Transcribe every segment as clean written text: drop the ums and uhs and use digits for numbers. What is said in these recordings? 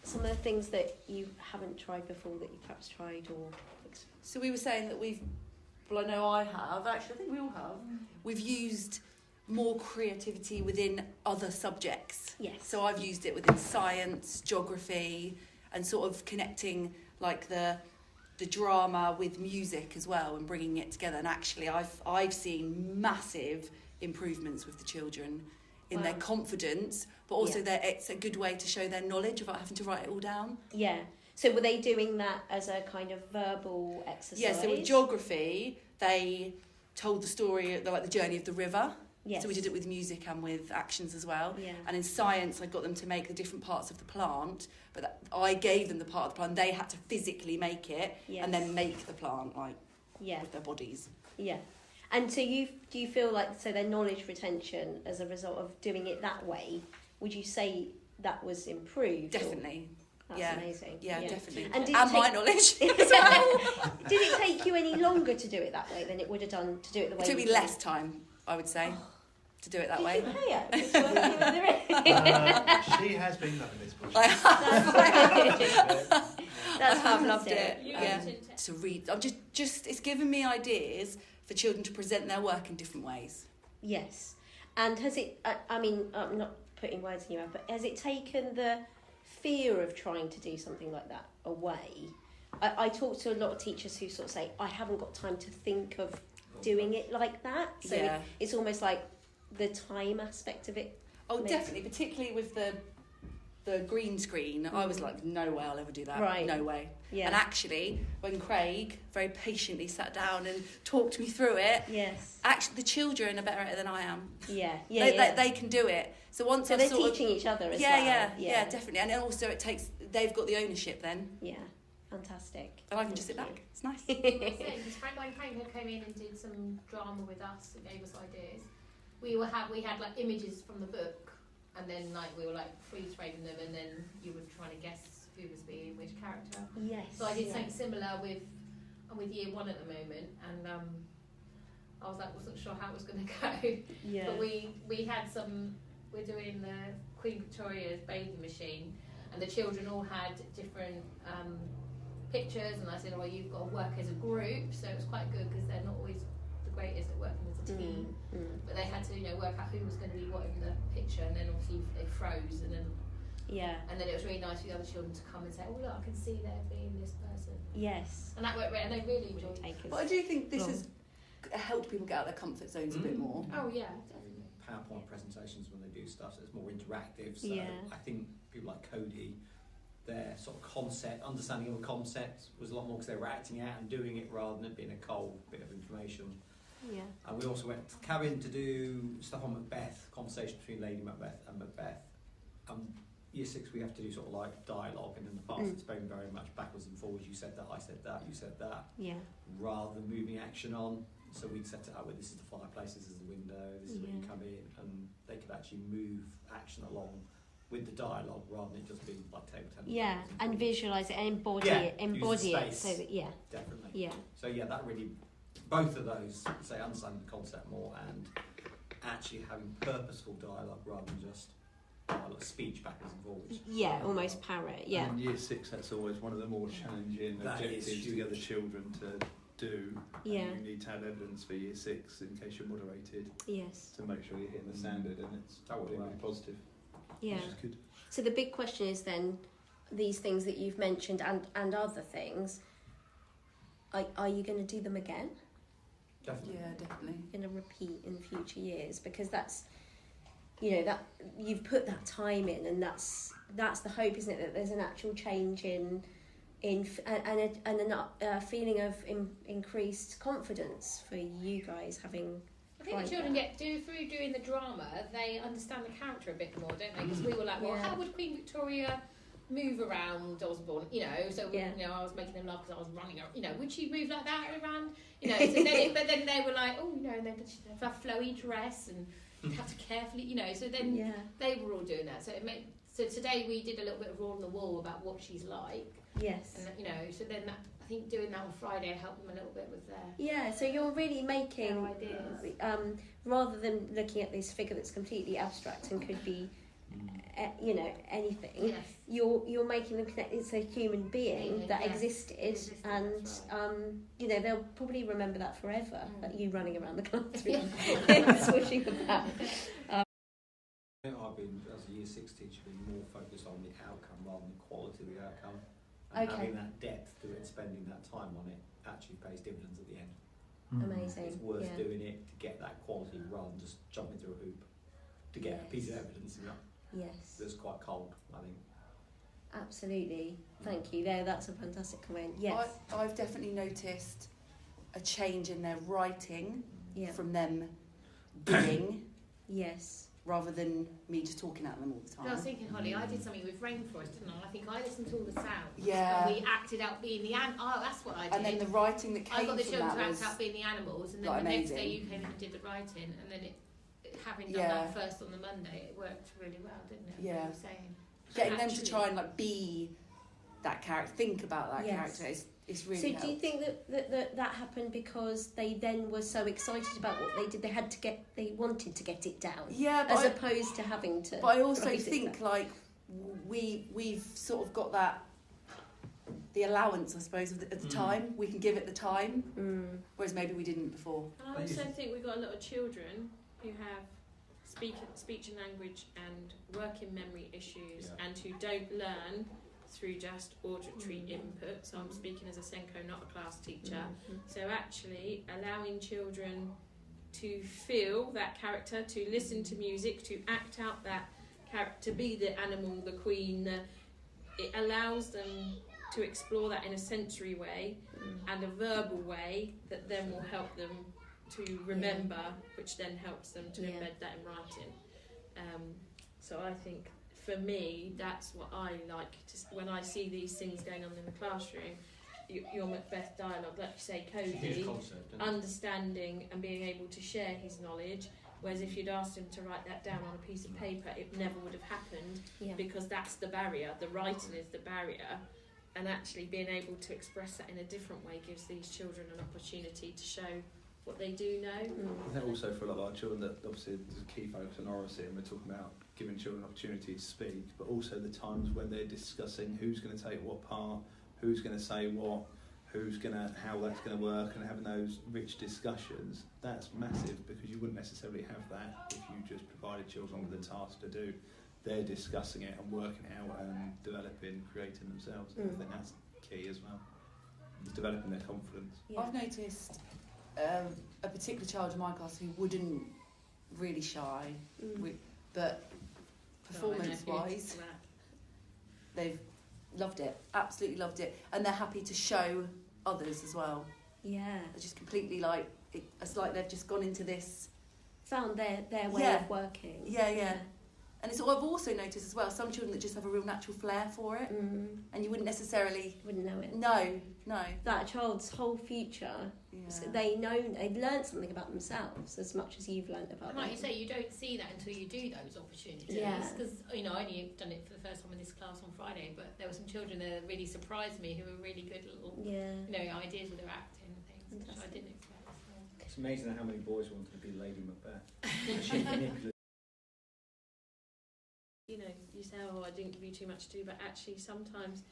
Some of the things that you haven't tried before that you perhaps tried or... So we were saying that I know I have, actually I think we all have, we've used more creativity within other subjects. Yes. So I've used it within science, geography, and sort of connecting like the drama with music as well and bringing it together. And actually I've seen massive improvements with the children in their confidence, but also it's a good way to show their knowledge without having to write it all down. Yeah. So were they doing that as a kind of verbal exercise? Yeah, so with geography, they told the story, like the journey of the river. Yes. So we did it with music and with actions as well. Yeah. And in science, I got them to make the different parts of the plant, but I gave them the part of the plant. They had to physically make it and then make the plant with their bodies. Yeah. And so do you feel like, so their knowledge retention as a result of doing it that way, would you say that was improved? Definitely. That's amazing. Yeah, definitely. And my knowledge. Did it take you any longer to do it that way than it would have done to do it the way it took me less time, I would say, to do it that way. Did you pay her? Because you're working with the She has been loving this bush. That's I've loved fantastic. it. To read. I'm just it's given me ideas for children to present their work in different ways. Yes. And has it, I mean, I'm not putting words in your mouth, but has it taken the fear of trying to do something like that away? I talk to a lot of teachers who sort of say, I haven't got time to think of doing it like that. So it's almost like the time aspect of it. Oh, definitely, particularly with the green screen. I was like, no way I'll ever do that. Right. No way. Yeah. And actually, when Craig very patiently sat down and talked me through it, actually the children are better at it than I am. They can do it. So once they're teaching each other as well. Yeah, definitely. And also they've got the ownership then. Yeah, fantastic. And I can just sit back. It's nice. When Frank came in and did some drama with us and gave us ideas, we had like images from the book, and then like we were like freeze framing them, and then you were trying to guess who was being which character. Yes. So I did something similar with year one at the moment, and I was like, wasn't sure how it was going to go. Yeah. But we had some. We're doing the Queen Victoria's bathing machine, and the children all had different pictures, and I said, oh, well, you've got to work as a group, so it was quite good because they're not always the greatest at working as a team. But they had to, work out who was going to be what in the picture, and then obviously they froze, and then and then it was really nice for the other children to come and say, oh look, I can see there being this person. Yes. And that worked, and they really enjoyed it. But I do think this has helped people get out of their comfort zones a bit more. Oh yeah, definitely. PowerPoint presentations when they do stuff, so it's more interactive. So I think people like Cody, their sort of concept, understanding of a concept was a lot more because they were acting out and doing it rather than it being a cold bit of information. Yeah. And we also went to the cabin to do stuff on Macbeth, conversation between Lady Macbeth and Macbeth. Year 6 we have to do sort of like dialogue, and in the past it's been very much backwards and forwards. You said that, I said that, you said that. Yeah. Rather than moving action on. So we'd set it up with this is the fireplace, this is the window, this is where you come in, and they could actually move action along with the dialogue rather than it just being like table tennis. Yeah, and visualise it and embody it so that definitely. Yeah. So that really, both of those, say understanding the concept more and actually having purposeful dialogue rather than just speech backwards and forwards. Yeah, almost parrot. Yeah. And in year 6, that's always one of the more challenging objectives to get the children to do. Yeah. And you need to have evidence for year 6 in case you're moderated. Yes. To make sure you're hitting the standard, and it's really positive. Yeah. Which is good. So the big question is then, these things that you've mentioned and other things, are you going to do them again? Definitely. Yeah, definitely. Going to repeat in future years, because that's, that you've put that time in, and that's the hope, isn't it? That there's an actual change in a feeling of increased confidence for you guys having. I think the children through doing the drama, they understand the character a bit more, don't they? Because we were like, well, how would Queen Victoria move around Osborne? So I was making them laugh because I was running around. Would she move like that around? So but then they were like, and then she'd have a flowy dress and you'd have to carefully, So then they were all doing that. So today we did a little bit of raw on the wall about what she's like. Yes. And so then I think doing that on Friday helped them a little bit with their. Yeah, so you're really making ideas. Rather than looking at this figure that's completely abstract and could be you know, anything. Yes. You're making them connect. It's a human being that existed, and you know, they'll probably remember that forever. That you running around the classroom, swishing about. I've been, as a year 6 teacher, been more focused on the outcome rather than the quality of the outcome. And having that depth to it, spending that time on it, actually pays dividends at the end. Amazing. It's worth doing it to get that quality rather than just jumping through a hoop to get a piece of evidence that's quite cold, I think. Absolutely. Thank you. That's a fantastic comment. Yes. I've definitely noticed a change in their writing from them doing. Yes. Rather than me just talking at them all the time. I was thinking, Holly, I did something with Rainforest, didn't I? I think I listened to all the sounds. Yeah. And we acted out being the that's what I did. And then the writing that came I got the from children that to was act out being the animals, and then like the next amazing. day you came in and did the writing, and then having done that first on the Monday, it worked really well, didn't it? Yeah. What you were saying. Getting them to try and like be that character, think about that character is really So helped. do you think that happened because they then were so excited about what they did, they wanted to get it down? Yeah, as opposed to having to. But I also think like we've sort of got that the allowance, I suppose, of the time. We can give it the time, whereas maybe we didn't before. And I also think we've got a lot of children who have speech and language and working memory issues, and who don't learn through just auditory input. So I'm speaking as a Senko, not a class teacher. So actually allowing children to feel that character, to listen to music, to act out that character, to be the animal, the queen, it allows them to explore that in a sensory way and a verbal way that then will help them to remember, which then helps them to embed that in writing. So I think for me, that's what I like when I see these things going on in the classroom. Your Macbeth dialogue, like you say, Cody, understanding and being able to share his knowledge, whereas if you'd asked him to write that down on a piece of paper, it never would have happened, because that's the barrier. The writing is the barrier, and actually being able to express that in a different way gives these children an opportunity to show what they do know. I think also for a lot of our children that obviously there's a key focus on oracy, and we're talking about giving children an opportunity to speak, but also the times when they're discussing who's going to take what part, who's going to say what, how that's going to work, and having those rich discussions. That's massive, because you wouldn't necessarily have that if you just provided children with a task to do. They're discussing it and working it out and developing, creating themselves. I think that's key as well. It's developing their confidence. I've noticed a particular child in my class who wouldn't really shy, but performance-wise, they've loved it, absolutely loved it, and they're happy to show others as well. Yeah. They're just completely it's like they've just gone into this... Found their way of working. Yeah. And I've also noticed as well, some children that just have a real natural flair for it, and you wouldn't necessarily... Wouldn't know it. No. That child's whole future, they've learned something about themselves as much as you've learned about them. Like you say, you don't see that until you do those opportunities. Because, I only done it for the first time in this class on Friday, but there were some children there that really surprised me, who were really good little ideas with their acting and things, which I didn't expect. It's amazing how many boys wanted to be Lady Macbeth. You say, I didn't give you too much to do, but actually sometimes,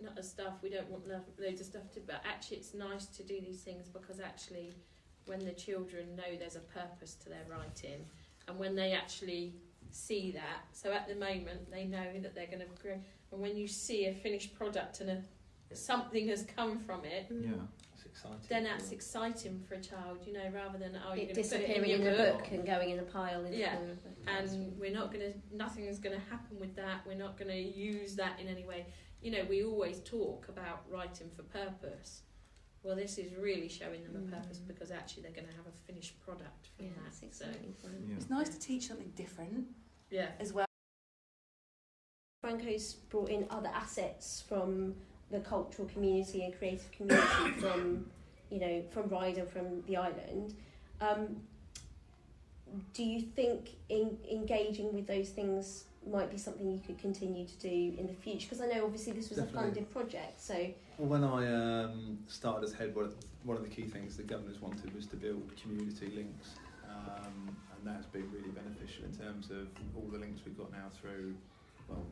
not as stuff, we don't want loads of stuff to, but actually it's nice to do these things, because actually when the children know there's a purpose to their writing, and when they actually see that, so at the moment they know that they're going to grow, and when you see a finished product and something has come from it, it's exciting. Then that's exciting for a child, rather than you're it disappearing in a book and going in a pile. And nothing is going to happen with that. We're not going to use that in any way. We always talk about writing for purpose. Well, this is really showing them a purpose, because actually they're going to have a finished product from that. It's exciting. It's nice to teach something different as well. Franco's brought in other assets from the cultural community and creative community from Ryde and from the island. Do you think engaging with those things might be something you could continue to do in the future? Because I know obviously this was a funded project, so... Well, when I started as head, one of the key things the governors wanted was to build community links and that's been really beneficial in terms of all the links we've got now through, well,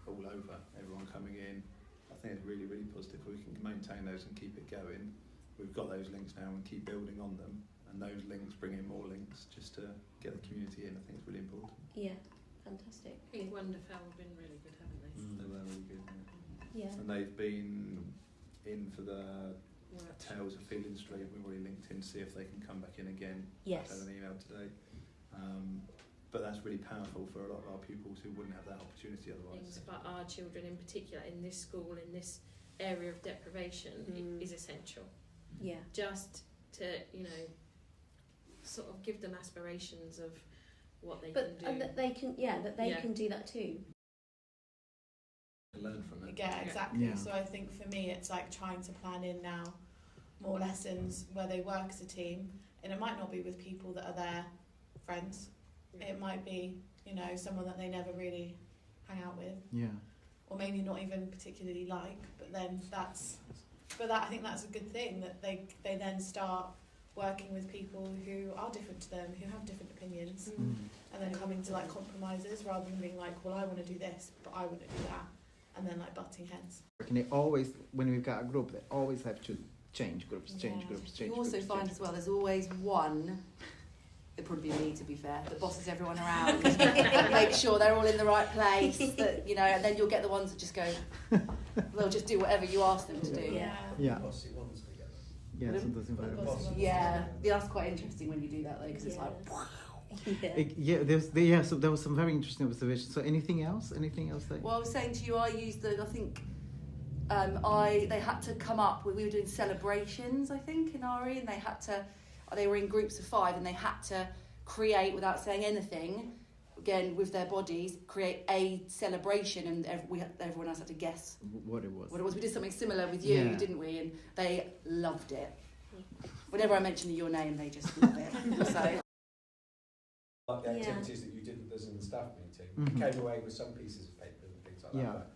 all over, everyone coming in. I think it's really, really positive. We can maintain those and keep it going. We've got those links now and keep building on them, and those links bring in more links just to get the community in. I think it's really important. Yeah, fantastic. I think Wonderfell have been really good, haven't they? They were really good. Yeah. And they've been in for the Work. Tales of Feeling Street. We've already linked in to see if they can come back in again. Yes. I sent an email today. But that's really powerful for a lot of our pupils who wouldn't have that opportunity otherwise. Things for our children in particular in this school, in this area of deprivation, is essential. Yeah. Just to, sort of give them aspirations of what they But can do. and that they can, that they can do that too. Learn from it. Yeah, exactly. Yeah. So I think for me, it's like trying to plan in now more lessons where they work as a team, and it might not be with people that are their friends. It might be, someone that they never really hang out with, Yeah. or maybe not even particularly like. But then I think that's a good thing, that they then start working with people who are different to them, who have different opinions, and then coming to like compromises rather than being like, well, I want to do this, but I want to do that, and then like butting heads. And they always, when we've got a group, they always have to change groups, change Yeah. groups, change You also groups. find as well, there's always one. It'd probably be me, to be fair, that bosses everyone around, make sure they're all in the right place, that, and then you'll get the ones that just go, they'll just do whatever you ask them to do. Yeah. Yeah. Bossy ones together. Yeah, Pardon? sometimes in fact. Bossy ones. Yeah, that's quite interesting when you do that though, because it's like, So there was some very interesting observations. So anything else? That? well, I was saying to you, I think they had to come up with, we were doing celebrations, I think, in RE, and they were in groups of 5, and they had to create, without saying anything, again, with their bodies, create a celebration, and everyone else had to guess What it was. We did something similar with you, Yeah. didn't we? And they loved it. Whenever I mention your name, they just love it. So, Like the Yeah. activities that you did with us in the staff meeting, Mhm. we came away with some pieces of paper and things like Yeah. that.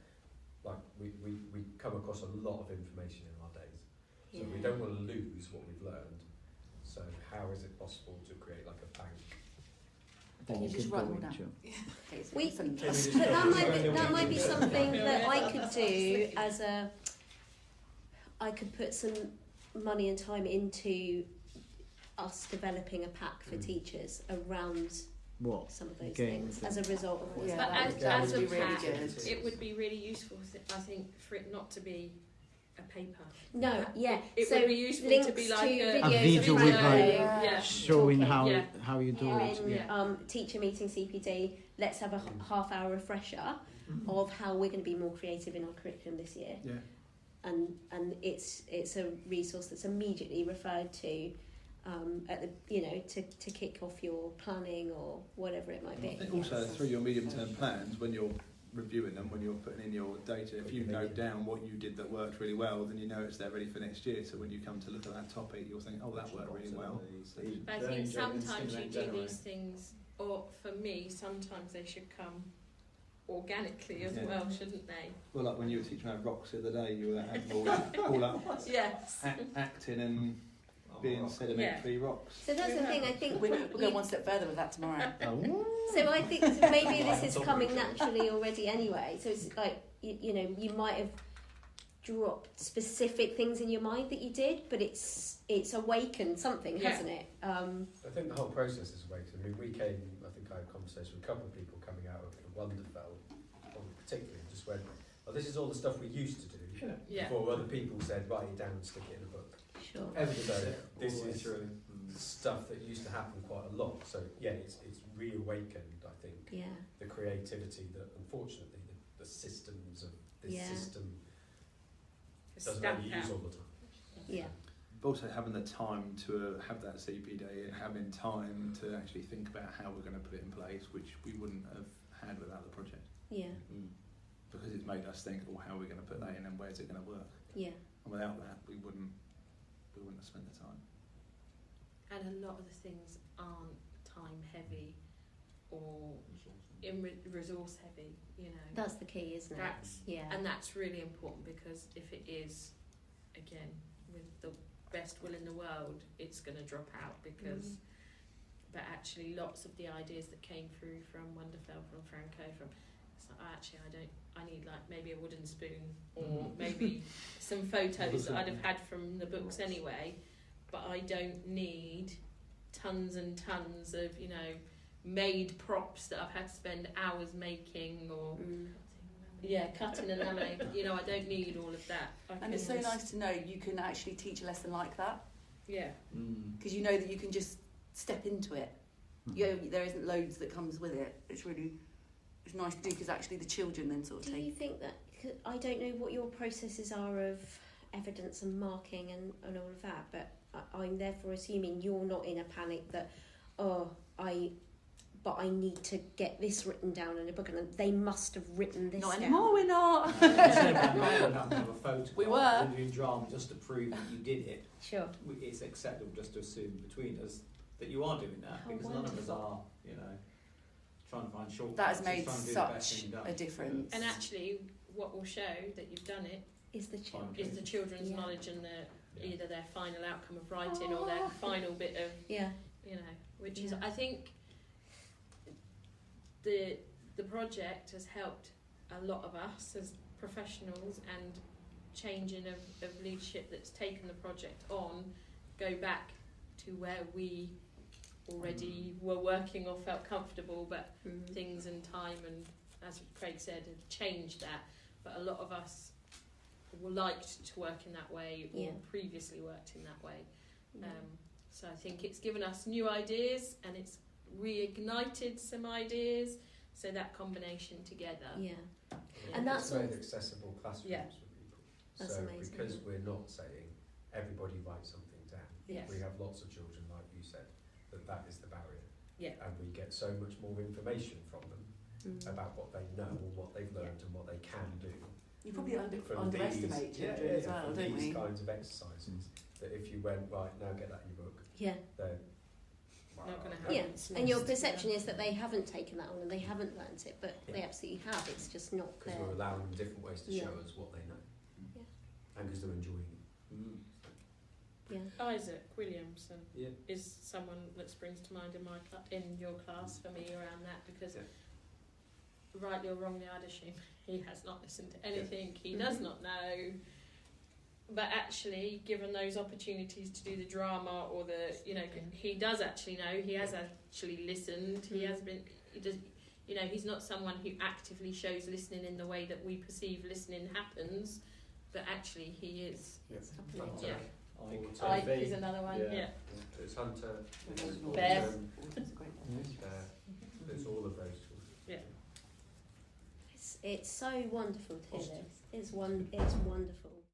But, like we come across a lot of information in our days, so we don't want to lose what we've learned. So how is it possible to create like a bank? That You you just can write go them down. into. We- Send them to But us. that might be something that I could do as I could put some money and time into us developing a pack for teachers around What? some of those Games things as a result of what's Yeah, But happened. that as would a be really pack, good. it would be really useful, I think, for it not to be a paper. No, yeah. It so would be useful links to be to like videos A of video with, Friday, like, Yeah. Showing talking. Yeah. how you do it. in Yeah. teacher meeting CPD, let's have a half-hour refresher of how we're going to be more creative in our curriculum this year. Yeah. And it's a resource that's immediately referred to at the to kick off your planning or whatever it might be. I think also through your medium-term plans, when you're reviewing them, when you're putting in your data, if you note down what you did that worked really well, then you know it's there ready for next year. So when you come to look at that topic, you'll think, oh, that worked really well. But I think sometimes you do these things, or for me, sometimes they should come organically as Yeah. well, shouldn't they? Well, like when you were teaching about rocks the other day, you were all up Yes. acting and being sedimentary rocks. So that's the thing. I think We'll go one step further with that tomorrow. So I think maybe this is coming naturally already anyway. So it's like you might have dropped specific things in your mind that you did, but it's awakened something, Yeah. hasn't it? I think the whole process is awakened. I mean, I think I had a conversation with a couple of people coming out of Wonderfell, particularly, just went, oh, this is all the stuff we used to do. Yeah. Before other people said, write it down and stick it in a book. Sure. So this is stuff that used to happen quite a lot. So yeah, it's reawakened, I think, Yeah. the creativity that unfortunately the systems of this Yeah. system doesn't Stamp really use out. all the time. Yeah. But also having the time to have that CP day and having time to actually think about how we're going to put it in place, which we wouldn't have had without the project. Yeah. Because it's made us think, oh, how are we going to put that in and where's it going to work? Yeah. And without that, we wouldn't have spent the time. And a lot of the things aren't time heavy or resource heavy, That's the key, isn't it? Yeah. And that's really important, because if it is, again, with the best will in the world, it's going to drop out, because but actually lots of the ideas that came through from Wonderfell, from Franco, it's like, actually I need like maybe a wooden spoon or maybe some photos that I'd have had from the books anyway, but I don't need tons and tons of, you know, made props that I've had to spend hours making or cutting and laminating. You know, I don't need all of that. And it's so nice to know you can actually teach a lesson like that. Yeah. Because you know that you can just step into it. There isn't loads that comes with it. It's nice to do because actually the children then sort of Do you think that, 'cause I don't know what your processes are of evidence and marking and all of that, but I'm therefore assuming you're not in a panic that, but I need to get this written down in a book, and they must have written this Not down. anymore, we're not. Instead of having to have a photograph We were. when doing drama just to prove that you did it, Sure. it's acceptable just to assume between us that you are doing that, How because none of us wonderful. are, you know, trying to find shortcuts. That has It's made trying to do the best such thing done. a difference. And actually, what will show that you've done it Is the children. is the children's Yeah. knowledge and either their final outcome of writing or their final bit of, Yeah. you know, which is, Yeah. I think the project has helped a lot of us as professionals, and changing of leadership that's taken the project on go back to where we already were working or felt comfortable, but things and time and, as Craig said, have changed that. But a lot of us liked to work in that way or previously worked in that way. So I think it's given us new ideas and it's reignited some ideas. So that combination together. Yeah. Yeah. And that's it's made all- accessible classrooms Yeah. for people. That's so amazing. because we're not saying everybody write something down, Yes. we have lots of children, like you said, that is the barrier. Yeah. And we get so much more information from them about what they know and what they've learned and what they can do. You probably From underestimate these, children as well, from don't these we? kinds of exercises, that if you went, right, now get that in your book, Yeah. then Not going to happen. Yeah. And your perception is that they haven't taken that on and they haven't learnt it, but they absolutely have. It's just not because there. we're allowing them different ways to show us what they know. Yeah. And because they're enjoying it. Yeah. Isaac Williamson Yeah. is someone that springs to mind in in your class for me around that, because rightly or wrongly I'd assume he has not listened to anything, he does not know, but actually given those opportunities to do the drama or the, you know, he does actually know, he has actually listened, he has been, he does, you know, he's not someone who actively shows listening in the way that we perceive listening happens, but actually he is. It's happening. Hunter, Yeah. Hunter, Ike is another one. Yeah. It's Hunter, it's Bear. Autumn, it's Bear, it's all of those children. Yeah. It's so wonderful to hear this. It's wonderful.